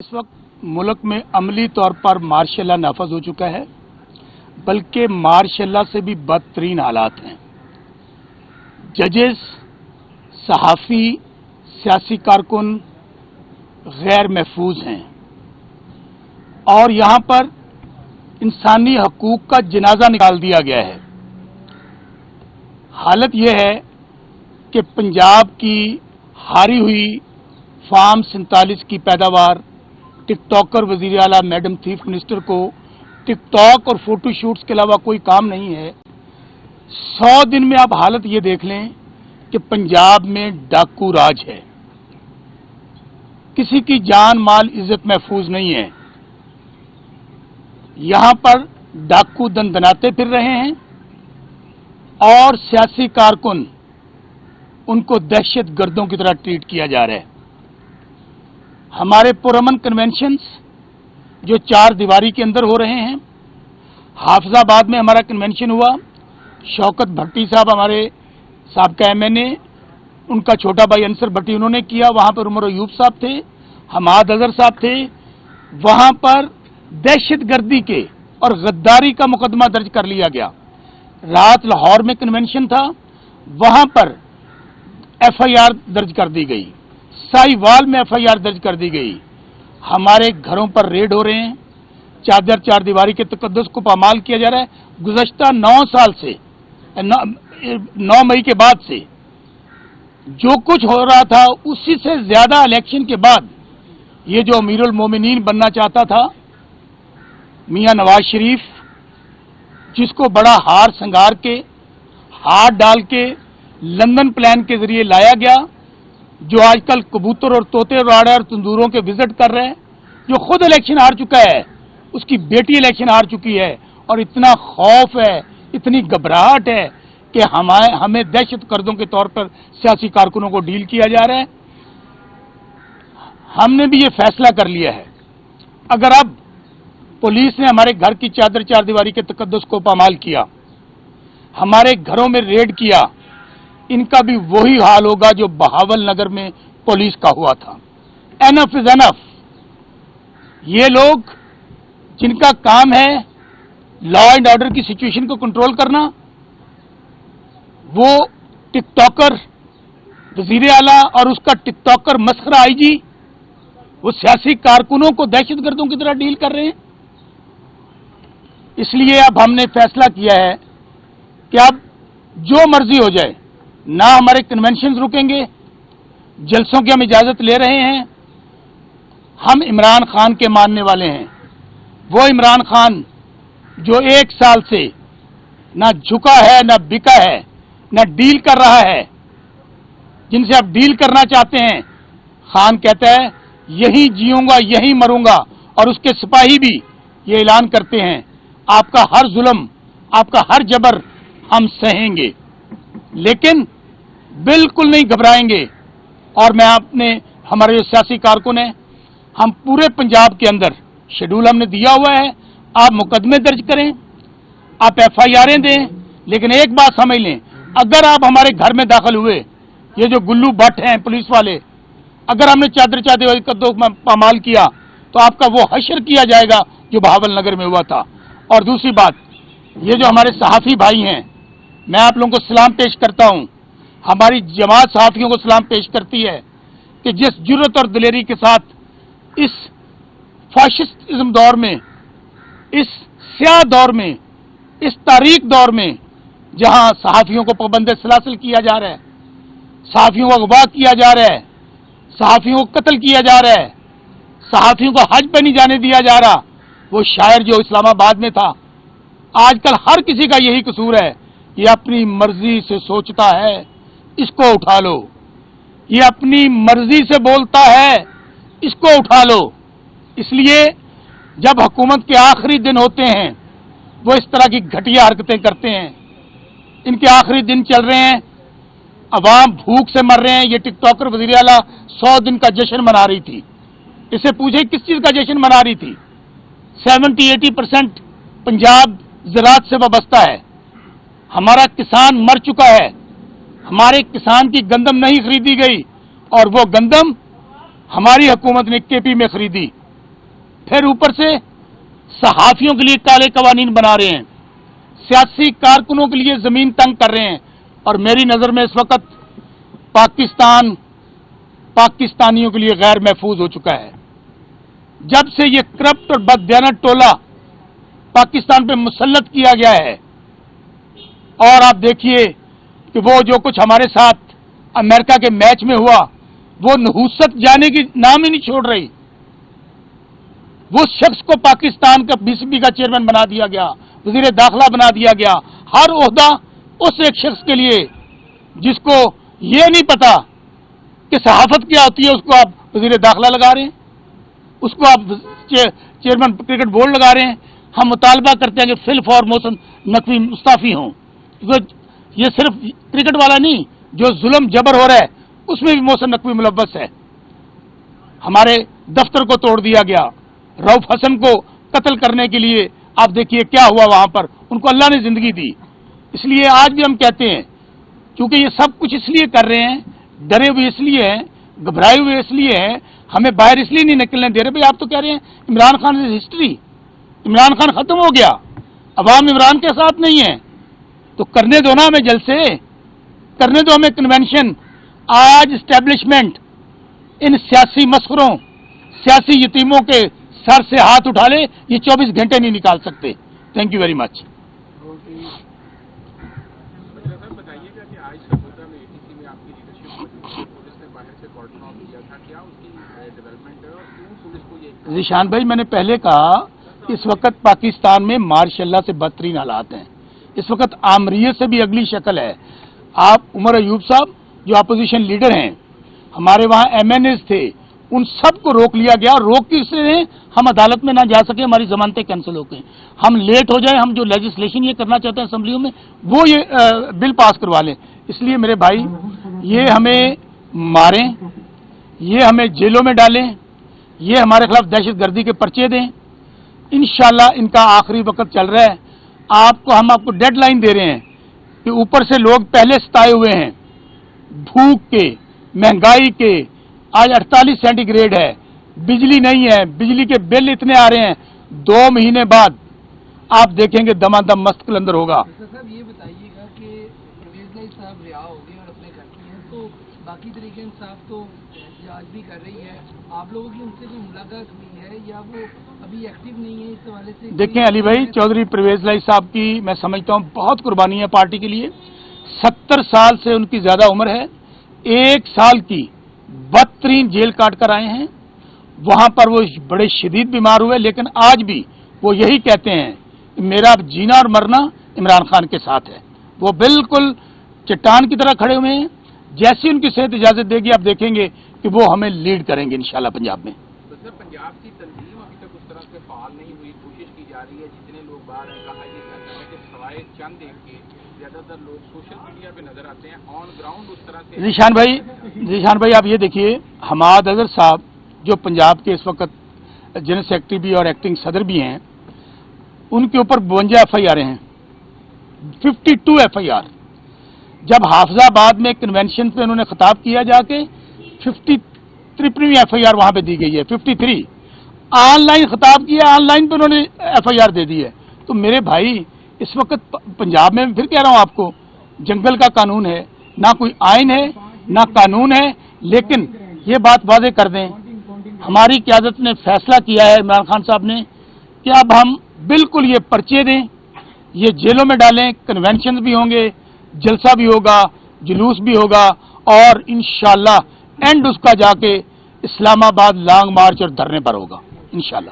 इस वक्त मुल्क में अमली तौर पर मार्शल लॉ नाफज हो चुका है, बल्कि मार्शल लॉ से भी बदतरीन हालात हैं। जजेस, सहाफ़ी, सियासी कारकुन गैर महफूज हैं और यहाँ पर इंसानी हकूक का जनाजा निकाल दिया गया है। हालत यह है कि पंजाब की हारी हुई फार्म 47 की पैदावार टिकटॉकर वजीर आला मैडम चीफ मिनिस्टर को टिकटॉक और फोटो शूट्स के अलावा कोई काम नहीं है। 100 दिन में आप हालत ये देख लें कि पंजाब में डाकू राज है, किसी की जान माल इज्जत महफूज नहीं है। यहां पर डाकू दंदनाते फिर रहे हैं और सियासी कारकुन उनको दहशत गर्दों की तरह ट्रीट किया जा रहा है। हमारे पुरअमन कन्वेंशंस जो 4 दीवारी के अंदर हो रहे हैं, हाफिजाबाद में हमारा कन्वेंशन हुआ, शौकत भट्टी साहब हमारे साबका MNA, उनका छोटा भाई अंसर भट्टी उन्होंने किया, वहां पर उमर अयूब साहब थे, हमाद अजहर साहब थे। वहां पर दहशतगर्दी के और गद्दारी का मुकदमा दर्ज कर लिया गया। रात लाहौर में कन्वेंशन था, वहां पर FIR दर्ज कर दी गई, साहिवाल में FIR दर्ज कर दी गई। हमारे घरों पर रेड हो रहे हैं, चादर चार दीवारी के तकद्दुस को पामाल किया जा रहा है। गुज़श्ता 9 साल से 9 मई के बाद से जो कुछ हो रहा था उसी से ज्यादा इलेक्शन के बाद ये जो अमीरुल मोमिनीन बनना चाहता था मियां नवाज शरीफ, जिसको बड़ा हार संगार के हाथ डाल के लंदन प्लान के जरिए लाया गया, जो आजकल कबूतर और तोते उड़ा रहे और तंदूरों के विजिट कर रहे हैं, जो खुद इलेक्शन हार चुका है, उसकी बेटी इलेक्शन हार चुकी है और इतना खौफ है, इतनी घबराहट है कि हमें दहशत गर्दों के तौर पर सियासी कारकुनों को डील किया जा रहा है। हमने भी ये फैसला कर लिया है, अगर अब पुलिस ने हमारे घर की चादर चार दीवारी के तकद्दुस को पामाल किया, हमारे घरों में रेड किया, इनका भी वही हाल होगा जो बहावल नगर में पुलिस का हुआ था। Enough is enough. ये लोग जिनका काम है लॉ एंड ऑर्डर की सिचुएशन को कंट्रोल करना, वो टिकटॉकर वजीर आला और उसका टिकटॉकर मस्खरा IG वो सियासी कारकुनों को दहशतगर्दों की तरह डील कर रहे हैं। इसलिए अब हमने फैसला किया है कि अब जो मर्जी हो जाए, ना हमारे कन्वेंशन रुकेंगे, जलसों की हम इजाजत ले रहे हैं। हम इमरान खान के मानने वाले हैं, वो इमरान खान जो 1 साल से ना झुका है, ना बिका है, ना डील कर रहा है। जिनसे आप डील करना चाहते हैं, खान कहता है यहीं जीऊंगा यहीं मरूंगा, और उसके सिपाही भी ये ऐलान करते हैं आपका हर जुल्म, आपका हर जबर हम सहेंगे, लेकिन बिल्कुल नहीं घबराएंगे। और मैं हमारे जो सियासी कारकुन हैं, हम पूरे पंजाब के अंदर शेड्यूल हमने दिया हुआ है, आप मुकदमे दर्ज करें, आप FIR दें, लेकिन एक बात समझ लें, अगर आप हमारे घर में दाखिल हुए, ये जो गुल्लू भट्ट हैं पुलिस वाले, अगर हमने चादर चादर कद्दू पामाल किया तो आपका वो हशर किया जाएगा जो बहावल नगर में हुआ था। और दूसरी बात, ये जो हमारे सहाफ़ी भाई हैं, मैं आप लोगों को सलाम पेश करता हूं, हमारी जमात सहाफ़ियों को सलाम पेश करती है कि जिस जुर्रत और दिलेरी के साथ इस फाशिस्टिज्म दौर में, इस स्याह दौर में, इस तारीख दौर में जहां सहाफ़ियों को पाबंद सलासिल किया जा रहा है, सहाफ़ियों को अगवा किया जा रहा है, सहाफ़ियों को कत्ल किया जा रहा है, सहाफ़ियों को हज पे नहीं जाने दिया जा रहा, वो शायर जो इस्लामाबाद में था, आजकल हर किसी का यही कसूर है, ये अपनी मर्जी से सोचता है, इसको उठा लो, ये अपनी मर्जी से बोलता है, इसको उठा लो। इसलिए जब हुकूमत के आखिरी दिन होते हैं, वो इस तरह की घटिया हरकतें करते हैं। इनके आखिरी दिन चल रहे हैं, अवाम भूख से मर रहे हैं। ये टिकटॉकर वज़ीर आला 100 दिन का जश्न मना रही थी, इससे पूछे किस चीज का जश्न मना रही थी। 70-80% पंजाब ज़राअत से वाबस्ता है, हमारा किसान मर चुका है, हमारे किसान की गंदम नहीं खरीदी गई और वो गंदम हमारी हुकूमत ने KP में खरीदी। फिर ऊपर से सहाफियों के लिए काले कवानीन बना रहे हैं, सियासी कारकुनों के लिए जमीन तंग कर रहे हैं। और मेरी नजर में इस वक्त पाकिस्तान पाकिस्तानियों के लिए गैर महफूज हो चुका है। जब से ये करप्ट और बददियानत टोला पाकिस्तान पे मुसल्लत किया गया है, और आप देखिए कि वो जो कुछ हमारे साथ अमेरिका के मैच में हुआ, वो नहुसत जाने की नाम ही नहीं छोड़ रही। वो शख्स को पाकिस्तान का बीसीबी का चेयरमैन बना दिया गया, वजीर दाखिला बना दिया गया, हर ओहदा उस एक शख्स के लिए जिसको ये नहीं पता कि सहाफत क्या होती है, उसको आप वजीर दाखिला लगा रहे हैं, उसको आप चेयरमैन क्रिकेट बोर्ड लगा रहे हैं। हम मुतालबा करते हैं कि फिल्फ और मोहसिन नकवी मुस्ताफी हों, क्योंकि ये सिर्फ क्रिकेट वाला नहीं, जो जुल्म जबर हो रहा है उसमें भी मोहसिन नकवी मुलव्वस है। हमारे दफ्तर को तोड़ दिया गया, रऊफ हसन को कत्ल करने के लिए आप देखिए क्या हुआ वहां पर, उनको अल्लाह ने जिंदगी दी। इसलिए आज भी हम कहते हैं, क्योंकि ये सब कुछ इसलिए कर रहे हैं, डरे हुए इसलिए हैं, घबराए हुए इसलिए हैं, हमें बाहर इसलिए नहीं निकलने दे रहे। भाई आप तो कह रहे हैं इमरान खान इज हिस्ट्री, इमरान खान खत्म हो गया, अवाम इमरान के साथ नहीं है, तो करने दो ना हमें जलसे, करने दो हमें कन्वेंशन। आज एस्टेब्लिशमेंट इन सियासी मस्खरों, सियासी यतीमों के सर से हाथ उठा ले, ये 24 घंटे नहीं निकाल सकते। Thank you very much. बताइएगा कि आज सबूता में एटीसी में आपकी लीडरशिप पुलिस ने बाहर से कॉर्डन ऑफ किया था, क्या उसकी डेवलपमेंट है और क्यों पुलिस को ये? जिशान भाई, मैंने पहले कहा, इस वक्त पाकिस्तान में मार्शल्लाह से बदतरीन हालात हैं। इस वक्त आमरीयत से भी अगली शक्ल है। आप उमर अयूब साहब जो अपोजिशन लीडर हैं, हमारे वहां एमएनएस थे, उन सबको रोक लिया गया। रोक किसने? हम अदालत में ना जा सके, हमारी जमानतें कैंसिल हो गई, हम लेट हो जाए, हम जो लेजिस्लेशन ये करना चाहते हैं असेंबलियों में, वो ये बिल पास करवा लें। इसलिए मेरे भाई, ये हमें मारें, ये हमें जेलों में डालें, ये हमारे खिलाफ दहशतगर्दी के पर्चे दें, इंशाल्लाह इनका आखिरी वक्त चल रहा है। हम आपको डेडलाइन दे रहे हैं कि ऊपर से लोग पहले सताए हुए हैं, भूख के, महंगाई के, आज 48 सेंटीग्रेड है, बिजली नहीं है, बिजली के बिल इतने आ रहे हैं, 2 महीने बाद आप देखेंगे दमादम मस्त कलंदर होगा। साहब ये बताइएगा कि परवेज लाई साहब रिहा हो गए और अपने घर पे हैं, तो बाकी तरीके इंसाफ तो जांच भी कर रही है, आप लोगों की उनसे कोई मुलाकात हुई है या वो अभी एक्टिव नहीं है? इस हवाले से देखें अली भाई, चौधरी परवेज लाई साहब की मैं समझता हूँ बहुत कुर्बानी है पार्टी के लिए। 70 साल से उनकी ज्यादा उम्र है, 1 साल की बदतरीन जेल काट कर आए हैं। वहां पर वो बड़े शदीद बीमार हुए, लेकिन आज भी वो यही कहते हैं कि मेरा जीना और मरना इमरान खान के साथ है। वो बिल्कुल चट्टान की तरह खड़े हुए हैं। जैसी उनकी सेहत इजाजत देगी, आप देखेंगे कि वो हमें लीड करेंगे इंशाल्लाह पंजाब में। तो सर, पंजाब की तंजीम अभी तक उस तरह से फाल नहीं हुई, कोशिश की जा रही है, जितने लोग बाहर हैं, कहा ये जाता है कि सवाए चंद एक के ज्यादातर लोग सोशल मीडिया पे नजर आते हैं, ऑन ग्राउंड उस तरह से। जीशान भाई आप ये देखिए, हमाद अजहर साहब जो पंजाब के इस वक्त जनरल सेक्रेटरी भी और एक्टिंग सदर भी हैं, उनके ऊपर 52 FIR हैं, 52 FIR। जब हाफिजाबाद में कन्वेंशन पे उन्होंने खिताब किया जाके 53वीं FIR वहां पे दी गई है, 53। ऑनलाइन खिताब किया, ऑनलाइन पे उन्होंने FIR दे दी है। तो मेरे भाई, इस वक्त पंजाब में फिर कह रहा हूं आपको, जंगल का कानून है, ना कोई आइन है ना कानून है। लेकिन ये बात वादे कर दें, हमारी क़यादत ने फैसला किया है, इमरान खान साहब ने, कि अब हम बिल्कुल ये पर्चे दें, ये जेलों में डालें, कन्वेंशन भी होंगे, जलसा भी होगा, जुलूस भी होगा, और इंशाल्लाह एंड उसका जाके इस्लामाबाद लॉन्ग मार्च और धरने पर होगा इंशाल्लाह।